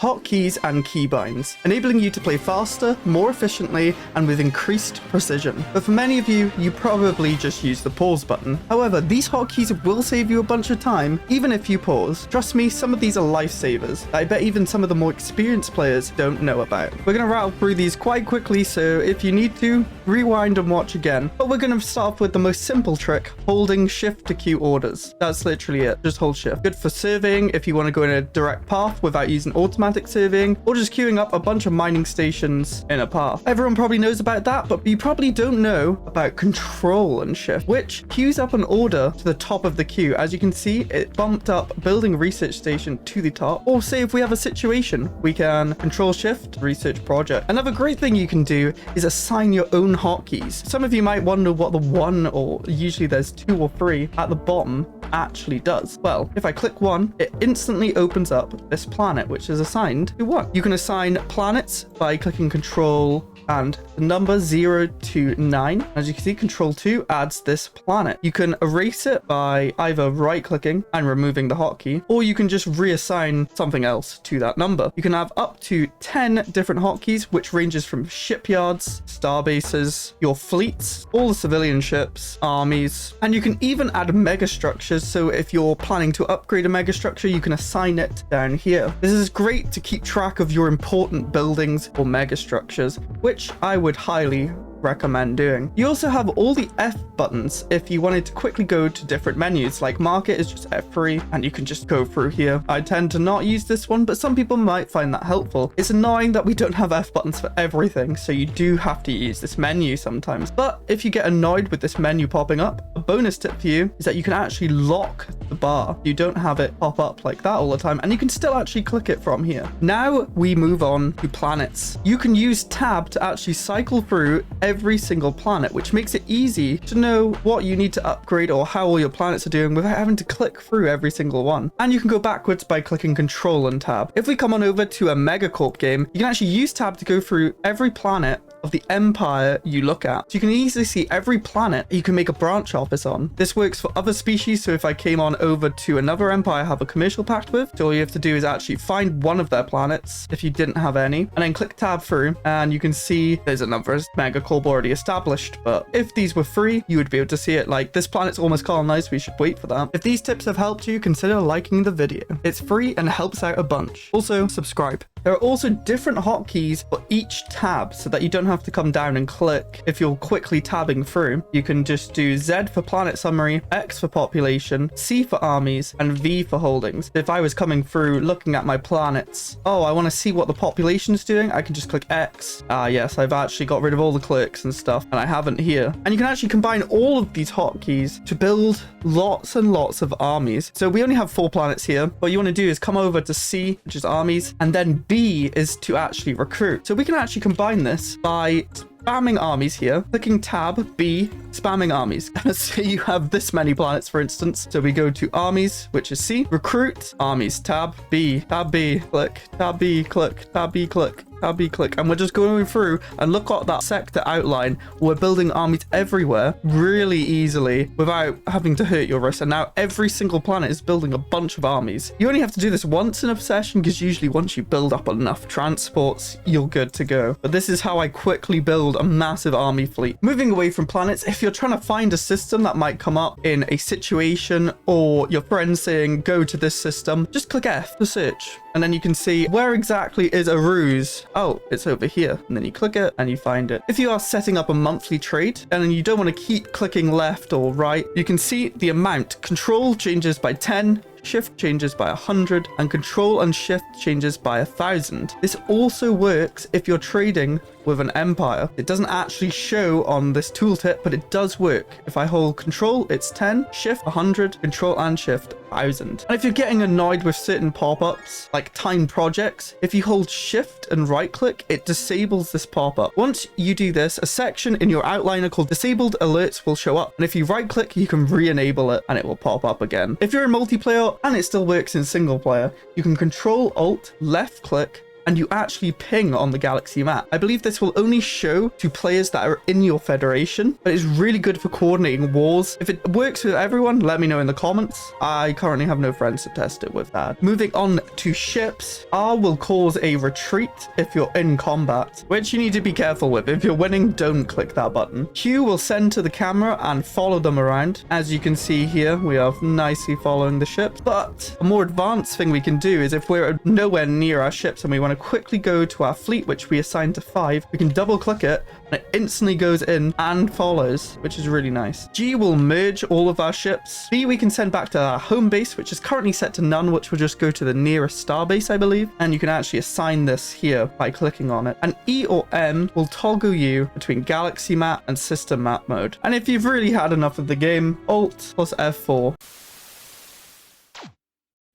hotkeys and keybinds, enabling you to play faster, more efficiently, and with increased precision. But for many of you, you probably just use the pause button. However, these hotkeys will save you a bunch of time, even if you pause. Trust me, some of these are lifesavers that I bet even some of the more experienced players don't know about. We're going to rattle through these quite quickly, so if you need to, rewind and watch again. But we're going to start off with the most simple trick, holding shift to queue orders. That's literally it, just hold shift. Good for surveying if you want to go in a direct path without using automatic surveying, or just queuing up a bunch of mining stations in a path. Everyone probably knows about that, but you probably don't know about control and shift, which queues up an order to the top of the queue. As you can see, it bumped up building research station to the top. Or say if we have a situation, we can control shift research project. Another great thing you can do is assign your own hotkeys. Some of you might wonder what the one, or usually there's 2 or 3 at the bottom, actually does. Well, if I click 1, it instantly opens up this planet, which is assigned to 1. You can assign planets by clicking control and the number 0 to 9. As you can see, control 2 adds this planet. You can erase it by either right clicking and removing the hotkey, or you can just reassign something else to that number. You can have up to 10 different hotkeys, which ranges from shipyards, star bases, your fleets, all the civilian ships, armies, and you can even add mega structures. So if you're planning to upgrade a mega structure, you can assign it down here. This is great to keep track of your important buildings or mega structures, which I would highly recommend doing. You also have all the F buttons if you wanted to quickly go to different menus. Like market is just F3 and you can just go through here. I tend to not use this one, but some people might find that helpful. It's annoying that we don't have F buttons for everything, so you do have to use this menu sometimes. But if you get annoyed with this menu popping up, a bonus tip for you is that you can actually lock the bar. You don't have it pop up like that all the time, and you can still actually click it from here. Now we move on to planets. You can use tab to actually cycle through every single planet, which makes it easy to know what you need to upgrade or how all your planets are doing without having to click through every single one. And you can go backwards by clicking control and tab. If we come on over to a Megacorp game, you can actually use tab to go through every planet of the empire you look at. So you can easily see every planet you can make a branch office on. This works for other species, so if I came on over to another empire I have a commercial pact with, so all you have to do is actually find one of their planets if you didn't have any, and then click tab through, and you can see there's another Megacorp already established. But if these were free, you would be able to see it. Like, this planet's almost colonized, we should wait for that. If these tips have helped you, consider liking the video. It's free and helps out a bunch. Also, subscribe. There are also different hotkeys for each tab so that you don't have to come down and click if you're quickly tabbing through. You can just do Z for planet summary, X for population, C for armies, and V for holdings. If I was coming through looking at my planets, oh, I want to see what the population's doing, I can just click X. Ah, yes, I've actually got rid of all the clicks and stuff, and I haven't here. And you can actually combine all of these hotkeys to build lots and lots of armies. So we only have 4 planets here. What you want to do is come over to C, which is armies, and then B is to actually recruit. So we can actually combine this by spamming armies here, clicking tab, B, spamming armies. So you have this many planets, for instance. So we go to armies, which is C, recruit, armies, tab, B, click, tab, B, click, tab, B, click, tab, B, click. And we're just going through and look at that sector outline. We're building armies everywhere really easily without having to hurt your wrist. And now every single planet is building a bunch of armies. You only have to do this once in a session, because usually once you build up enough transports, you're good to go. But this is how I quickly build a massive army fleet. Moving away from planets, if you're trying to find a system that might come up in a situation, or your friend saying go to this system, just click F to search, and then you can see where exactly is a ruse. Oh, it's over here. And then you click it and you find it. If you are setting up a monthly trade and you don't want to keep clicking left or right, you can see the amount. Control changes by 10, shift changes by 100, and control and shift changes by 1,000. This also works if you're trading with an empire. It doesn't actually show on this tooltip, but it does work. If I hold control, it's 10, shift 100, control and shift 1,000. And if you're getting annoyed with certain pop-ups, like timed projects, if you hold shift and right click, it disables this pop-up. Once you do this, a section in your outliner called disabled alerts will show up. And if you right click, you can re-enable it and it will pop up again. If you're in multiplayer and it still works in single player, you can control alt, left click, and you actually ping on the galaxy map. I believe this will only show to players that are in your federation, but it's really good for coordinating wars. If it works with everyone, let me know in the comments. I currently have no friends to test it with that. Moving on to ships, R will cause a retreat if you're in combat, which you need to be careful with. If you're winning, don't click that button. Q will send to the camera and follow them around. As you can see here, we are nicely following the ships, but a more advanced thing we can do is if we're nowhere near our ships and we want to quickly go to our fleet, which we assigned to 5, we can double click it and it instantly goes in and follows, which is really nice. G will merge all of our ships. B we can send back to our home base, which is currently set to none, which will just go to the nearest star base, I believe. And you can actually assign this here by clicking on it. And E or M will toggle you between galaxy map and system map mode. And if you've really had enough of the game, Alt plus F4.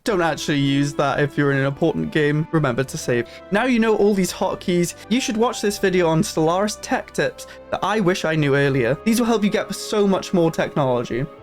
Don't actually use that if you're in an important game. Remember to save. Now you know all these hotkeys, you should watch this video on Stellaris tech tips that I wish I knew earlier. These will help you get so much more technology.